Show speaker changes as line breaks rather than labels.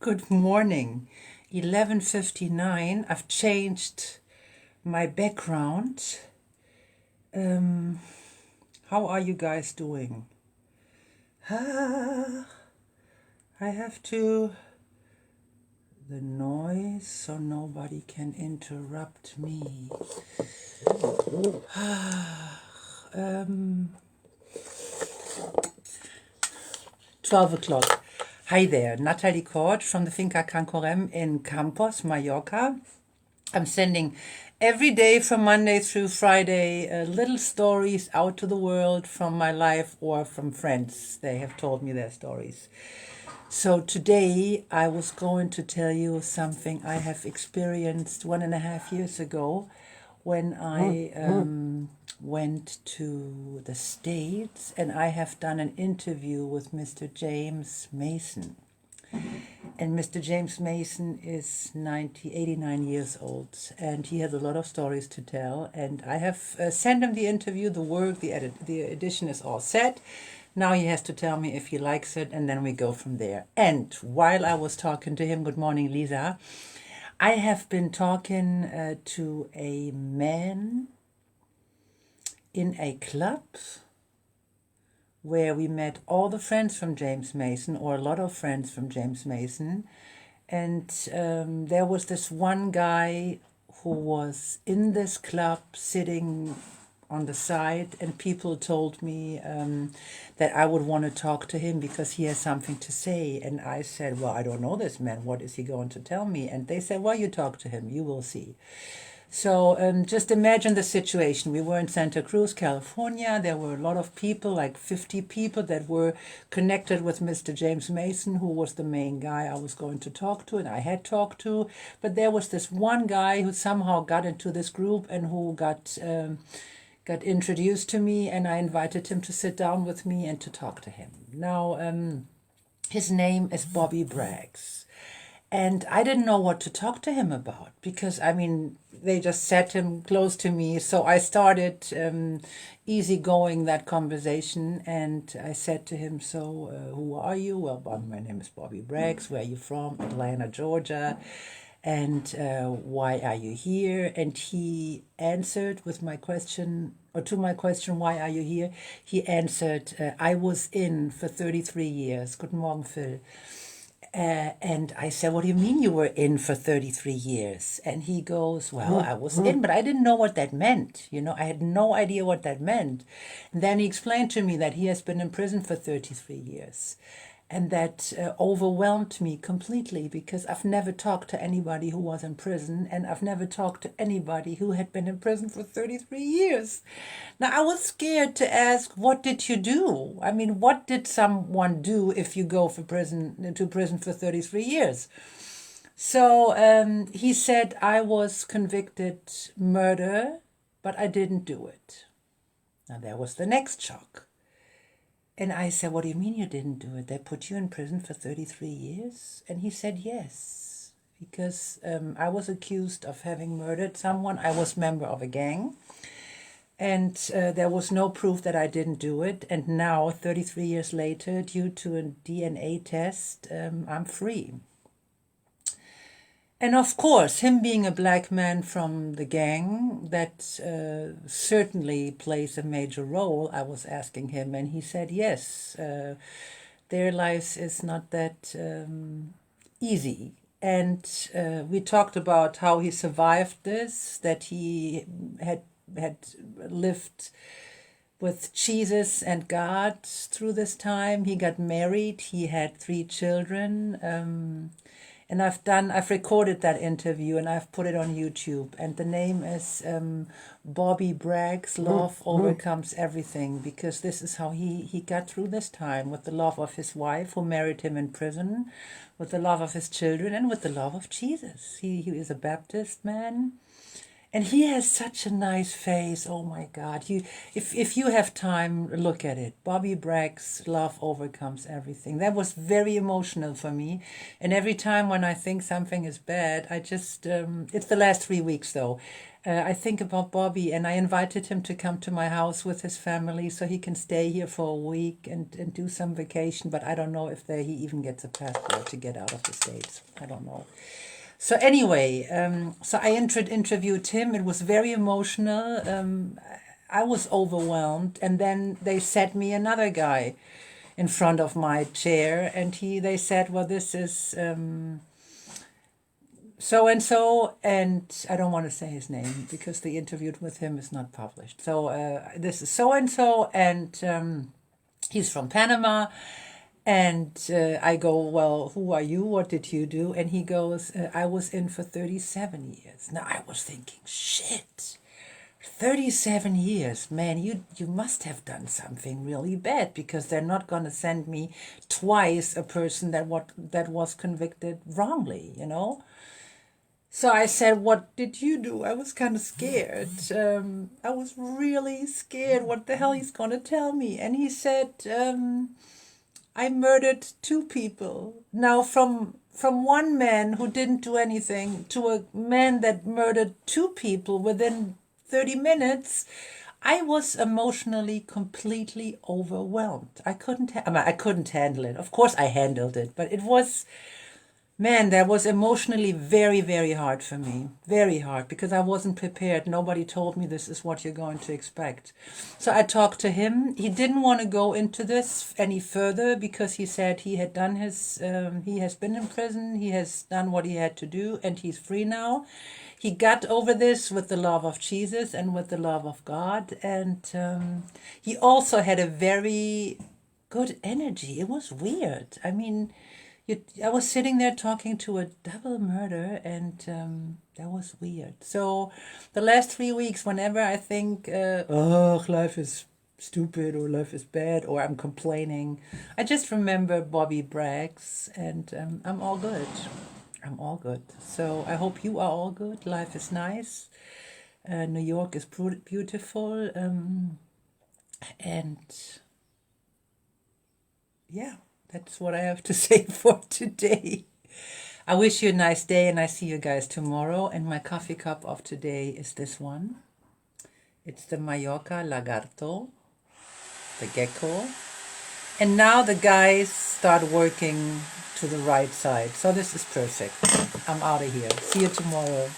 Good morning. 11:59. I've changed my background. How are you guys doing? I have to the noise so nobody can interrupt me. 12 o'clock. Hi there, Natalie Cord from the Finca Cancorem in Campos, Mallorca. I'm sending every day from Monday through Friday little stories out to the world from my life or from friends. They have told me their stories. So today I was going to tell you something I have experienced 1.5 years ago when I went to the States, and I have done an interview with Mr. James Mason. And Mr. James Mason is 89 years old, and he has a lot of stories to tell. And I have sent him the interview, the work, the edition is all set. Now he has to tell me if he likes it, and then we go from there. And while I was talking to him, good morning, Lisa, I have been talking to a man in a club where we met all the friends from James Mason, or a lot of friends from James Mason. And there was this one guy who was in this club sitting on the side, and people told me that I would want to talk to him because he has something to say. And I said, well, I don't know this man. What is he going to tell me? And they said, well, you talk to him. You will see. So just imagine the situation. We were in Santa Cruz, California. There were a lot of people, like 50 people that were connected with Mr. James Mason, who was the main guy I was going to talk to and I had talked to. But there was this one guy who somehow got into this group and who got introduced to me, and I invited him to sit down with me and to talk to him. Now, his name is Bobby Braggs. And I didn't know what to talk to him about because, they just sat him close to me. So I started easygoing that conversation, and I said to him, so who are you? Well, my name is Bobby Braggs. Where are you from? Atlanta, Georgia. And why are you here? And he answered with my question, or to my question, why are you here? He answered, I was in for 33 years. Guten Morgen, Phil. And I said, what do you mean you were in for 33 years? And he goes, well, I was in, but I didn't know what that meant. I had no idea what that meant. And then he explained to me that he has been in prison for 33 years. And that overwhelmed me completely because I've never talked to anybody who was in prison, and I've never talked to anybody who had been in prison for 33 years. Now, I was scared to ask, what did you do? What did someone do if you go to prison for 33 years? So he said, I was convicted murder, but I didn't do it. Now, there was the next shock. And I said, what do you mean you didn't do it? They put you in prison for 33 years? And he said, yes, because I was accused of having murdered someone. I was member of a gang. And there was no proof that I didn't do it. And now, 33 years later, due to a DNA test, I'm free. And of course, him being a black man from the gang, that certainly plays a major role. I was asking him, and he said, yes, their lives is not that easy. And we talked about how he survived this, that he had lived with Jesus and God through this time. He got married. He had 3 children. And I've recorded that interview and I've put it on YouTube. And the name is Bobby Braggs, Love Overcomes Everything, because this is how he got through this time, with the love of his wife who married him in prison, with the love of his children, and with the love of Jesus. He is a Baptist man. And he has such a nice face. Oh my God! If you have time, look at it. Bobby Bragg's Love Overcomes Everything. That was very emotional for me. And every time when I think something is bad, I just it's the last 3 weeks though. I think about Bobby, and I invited him to come to my house with his family so he can stay here for a week and do some vacation. But I don't know if he even gets a passport to get out of the States. I don't know. So anyway, so I interviewed him. It was very emotional. I was overwhelmed, and then they set me another guy in front of my chair, and they said, "Well, this is so and so," and I don't want to say his name because the interview with him is not published. So this is so and so, and he's from Panama. And I go, "Well, who are you? What did you do?" And he goes, "I was in for 37 years. Now I was thinking, shit, 37 years, man, you must have done something really bad because they're not going to send me twice a person that was convicted wrongly, you know? So I said, "What did you do?" I was kind of scared. I was really scared. What the hell he's going to tell me? And he said, "I murdered 2 people." Now, from one man who didn't do anything to a man that murdered 2 people within 30 minutes, I was emotionally completely overwhelmed. I couldn't handle it. Of course, I handled it, but it was. Man, that was emotionally very, very hard for me. Very hard because I wasn't prepared. Nobody told me this is what you're going to expect. So I talked to him. He didn't want to go into this any further because he said he had done he has been in prison, he has done what he had to do, and he's free now. He got over this with the love of Jesus and with the love of God. And he also had a very good energy. It was weird. I mean, I was sitting there talking to a double murder, and that was weird. So the last 3 weeks, whenever I think, oh, life is stupid or life is bad or I'm complaining, I just remember Bobby Bragg's, and I'm all good. I'm all good. So I hope you are all good. Life is nice. New York is beautiful. And yeah. That's what I have to say for today. I wish you a nice day, and I see you guys tomorrow. And my coffee cup of today is this one. It's the Mallorca Lagarto, the gecko. And now the guys start working to the right side. So this is perfect. I'm out of here. See you tomorrow.